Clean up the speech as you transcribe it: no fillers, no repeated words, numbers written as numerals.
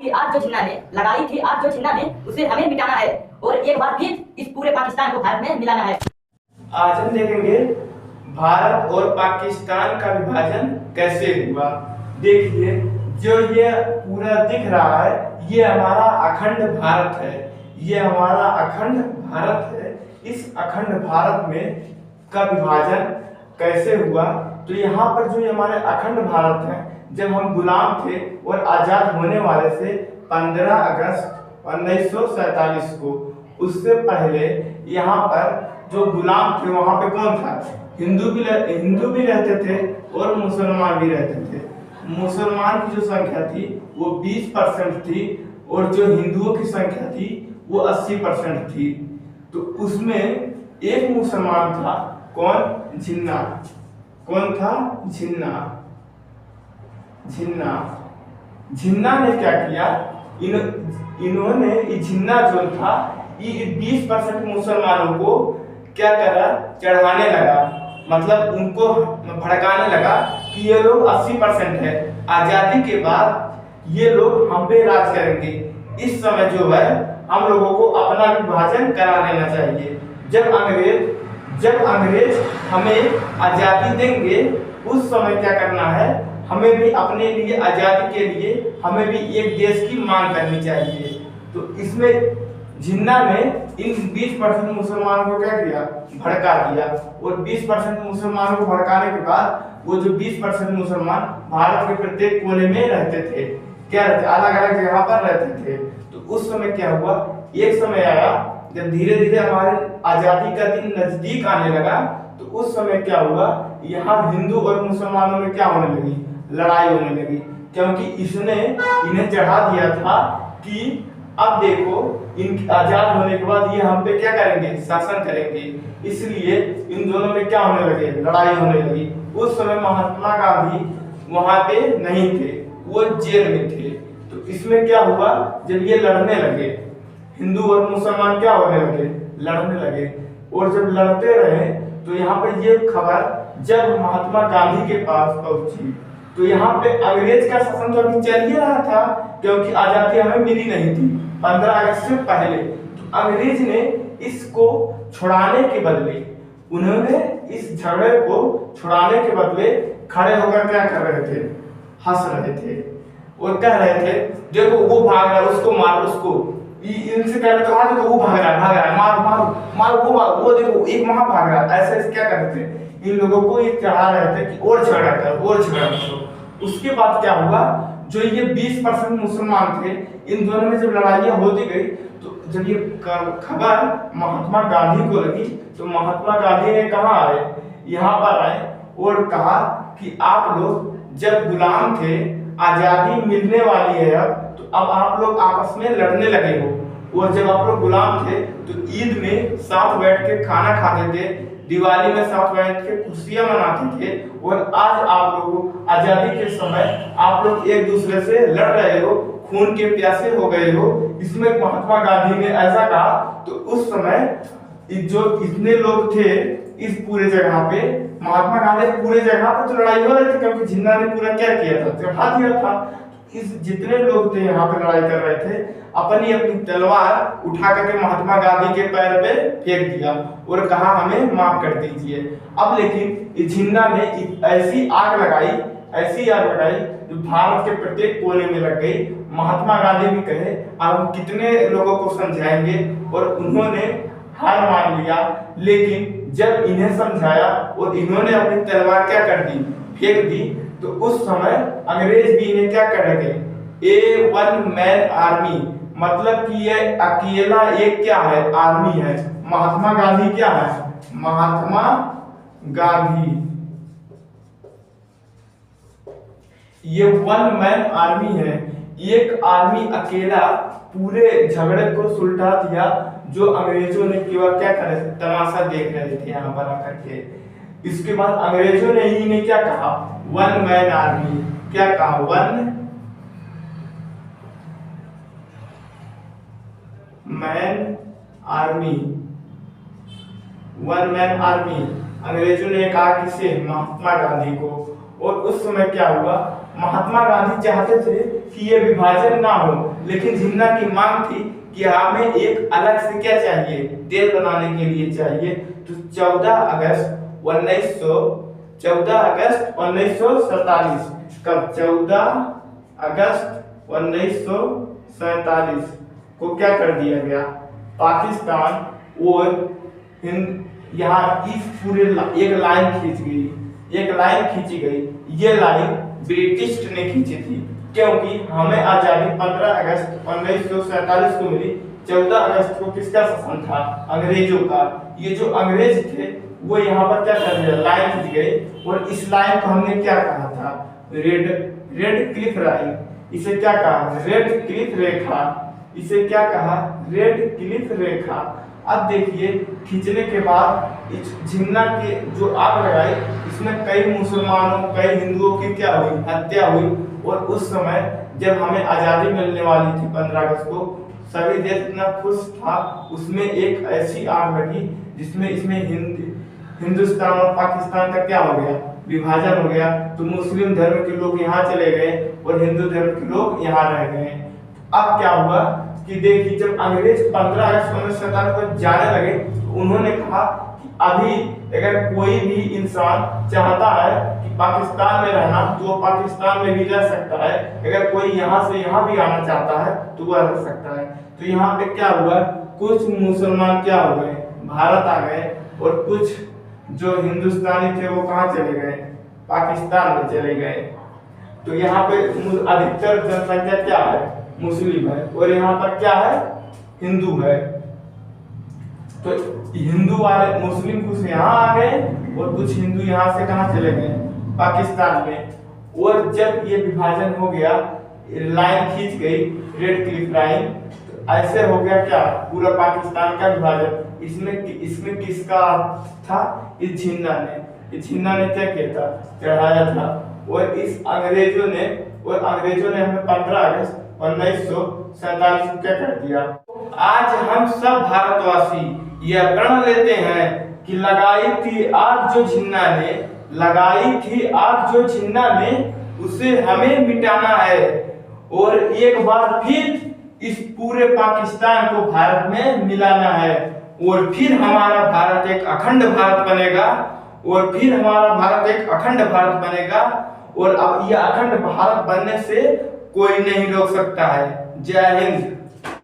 कि आज जो जिन्ना ने लगाई थी, आज जो जिन्ना ने उसे हमें मिटाना है और एक बार फिर इस पूरे पाकिस्तान को भारत में मिलाना है। आज हम देखेंगे भारत और पाकिस्तान का विभाजन कैसे हुआ। देखिए, जो ये पूरा दिख रहा है ये हमारा अखंड भारत है। ये हमारा अखंड भारत है। इस अखंड भारत में का विभाजन कैसे हुआ, तो यहाँ पर जो हमारे अखंड भारत है, जब हम गुलाम थे और आजाद होने वाले से 15 अगस्त 1947 को, उससे पहले यहाँ पर जो गुलाम थे वहाँ पे कौन था? हिंदू भी रहते थे और मुसलमान भी रहते थे। मुसलमान की जो संख्या थी वो 20% थी और जो हिंदुओं की संख्या थी वो 80% थी। तो उसमें एक मुसलमान था, कौन? जिन्ना। कौन था? जिन्ना। जिन्ना ने क्या किया, इन्होंने जिन्ना जो था ये 20% मुसलमानों को क्या करा, चढ़ाने लगा, मतलब उनको भड़काने लगा कि ये लोग 80% है, आजादी के बाद ये लोग हम पे राज करेंगे। इस समय जो है हम लोगों को अपना विभाजन करा लेना चाहिए। जब अंग्रेज हमें आजादी देंगे उस समय क्या करना है, हमें भी अपने लिए आजादी के लिए हमें भी एक देश की मांग करनी चाहिए। तो इसमें जिन्ना ने इन 20% मुसलमानों को क्या किया, भड़का दिया। और 20% मुसलमानों को भड़काने के बाद वो जो 20% मुसलमान भारत के प्रत्येक कोने में रहते थे, क्या रहते, अलग अलग जगह पर रहते थे। तो उस समय क्या हुआ, एक समय आया जब धीरे धीरे हमारे आजादी का दिन नजदीक आने लगा, तो उस समय क्या हुआ, यहाँ हिंदू और मुसलमानों में क्या होने लगी, लड़ाई होने लगी। क्योंकि इसने इन्हें चढ़ा दिया था कि अब देखो इन आजाद होने के बाद ये हम पे क्या करेंगे, शासन करेंगे। इसलिए इन दोनों में क्या होने लगे, लड़ाई होने लगी। उस समय महात्मा गांधी वहां पे नहीं थे, वो जेल में थे। तो इसमें क्या हुआ, जब ये लड़ने लगे, हिंदू और मुसलमान क्या होने लगे, लड़ने लगे। और जब लड़ते रहे तो यहाँ पर ये खबर जब महात्मा गांधी के पास पहुंची, तो यहाँ पे अंग्रेज का शासन तो अभी चल ही रहा था, क्योंकि आजादी हमें मिली नहीं थी 15 अगस्त से पहले। तो अंग्रेज ने इसको छुड़ाने के बदले, उन्होंने इस झगड़े को छुड़ाने के बदले खड़े होकर क्या कर रहे थे, हंस रहे थे और कह रहे थे, देखो वो भाग रहा है, उसको मार, उसको। इनसे कह रहे थे, हाँ देखो वो भाग रहा है, मार मार मार, वो देखो एक वहां भाग रहा है। ऐसे क्या करते थे, इन लोगों को ये चढ़ा रहे थे कि और झगड़ा कर, और झगड़ा करो। उसके बाद क्या हुआ, जो ये 20% मुसलमान थे, इन दोनों में जब लड़ाइयाँ होती गई, तो जब ये खबर महात्मा गांधी को लगी, तो महात्मा गांधी ने कहा आए, यहाँ पर आए और कहा कि आप लोग जब गुलाम थे, आजादी मिलने वाली है तो अब आप लोग आपस में लड़ने लगे हो। और जब आप लोग गुलाम थे तो ईद में साथ बैठ के खाना खाते थे, दिवाली में साथ बैठ के खुशियां मनाते थे, और आज आप लोग आजादी के समय आप लोग एक दूसरे से लड़ रहे हो, खून के प्यासे हो गए हो। इसमें महात्मा गांधी ने ऐसा कहा। तो उस समय जो इतने लोग थे इस पूरे जगह पे, महात्मा गांधी पूरे जगह पे तो लड़ाई हो रही थी, क्योंकि जिन्ना ने पूरा क्या किया था, चढ़ा दिया था। इस जितने लोग थे यहाँ पे लड़ाई कर रहे थे, अपनी अपनी तलवार उठा करके महात्मा गांधी के पैर पे फेंक दिया और कहा हमें माफ कर दीजिए। अब लेकिन जिन्ना ने ऐसी आग लगाई जो भारत के प्रत्येक कोने में लग गई। महात्मा गांधी भी कहे अब हम कितने लोगों को समझाएंगे, और उन्होंने हार मान लिया। लेकिन जब इन्हें समझाया और इन्होंने अपनी तलवार क्या कर दी, फेंक दी, तो उस समय अंग्रेज भी इन्हें क्या कर रहे थे, ए वन मैन आर्मी, मतलब कि ये अकेला एक क्या है, आर्मी है। महात्मा गांधी क्या है, महात्मा गांधी ये वन मैन आर्मी है। एक आर्मी अकेला पूरे झगड़े को सुलझा दिया, जो अंग्रेजों ने केवल क्या करे, तमाशा देख रहे थे यहाँ पर आकर के। इसके बाद अंग्रेजों ने इन्हें क्या कहा, वन मैन आर्मी। क्या कहा, one man army, one man army. अंग्रेजों ने कहा किसे, महात्मा गांधी को। और उस समय क्या हुआ, महात्मा गांधी चाहते थे कि ये विभाजन ना हो, लेकिन जिन्ना की मांग थी कि हमें एक अलग से क्या चाहिए, तेल बनाने के लिए चाहिए। तो 14 अगस्त 1947 कब 14 अगस्त 1947 को क्या कर दिया गया, पाकिस्तान और यहाँ इस पूरे एक लाइन खींची गई। ये लाइन ब्रिटिश ने खींची थी, क्योंकि हमें आजादी 15 अगस्त 1947 को मिली। 14 अगस्त को किसका शासन था, अंग्रेजों का। ये जो अंग्रेज थे वो यहाँ पर क्या कर दिया, लाइन खींच गई। और इस लाइन को हमने क्या कहा था, रेड क्लिफ लाइन। इसे क्या कहा, रेड क्लिफ रेखा। इसे क्या कहा, रेड क्लिफ रेखा। अब देखिए खींचने के बाद इस झिन्ना के जो आग लगाई, इसमें कई मुसलमानों कई हिंदुओं की क्या हुई, हत्या हुई। और उस समय जब हमें आजादी मिलने वाली थी 15 अगस्त को, सभी देश इतना खुश था। उसमें एक ऐसी आग लगी जिसमें इसमें हिंदुस्तान और पाकिस्तान का क्या हो गया, विभाजन हो गया। तो मुस्लिम धर्म के लोग यहाँ चले गए और हिंदू धर्म के लोग यहाँ रह गए। अब क्या हुआ कि देखिए जब अंग्रेज 15 अगस्त 1947 को जाने लगे, तो उन्होंने कहा कि अभी अगर कोई भी इंसान चाहता है कि पाकिस्तान में रहना, तो वो पाकिस्तान में भी रह सकता है। अगर कोई यहाँ से यहाँ भी आना चाहता है तो वह रह सकता है। तो यहाँ पे क्या हुआ, कुछ मुसलमान क्या हो गए, भारत आ गए। और कुछ जो हिंदुस्तानी थे वो कहाँ चले गए, पाकिस्तान में चले गए। तो यहाँ पे अधिकतर जनसंख्या क्या है, मुस्लिम है। और यहाँ पर क्या है, हिंदू है। तो हिंदू वाले मुस्लिम कुछ यहाँ आ गए और कुछ हिंदू यहाँ से कहाँ चले गए, पाकिस्तान में। और जब ये विभाजन हो गया, लाइन खींच गई, रेड क्लिफ लाइन, तो ऐसे हो गया क्या, पूरा पाकिस्तान का विभाजन। इसमें किसका था, इस झिन्ना ने क्या किया था, चढ़ाया था। और इस अंग्रेजों ने हमें 15 अगस्त 1947 को क्या कर दिया। आज हम सब भारतवासी यह प्रण लेते हैं कि लगाई थी आग जो झिन्ना ने उसे हमें मिटाना है। और एक बार फिर इस पूरे पाकिस्तान को भारत में मिलाना है। और फिर हमारा भारत एक अखंड भारत बनेगा। और अब यह अखंड भारत बनने से कोई नहीं रोक सकता है। जय हिंद।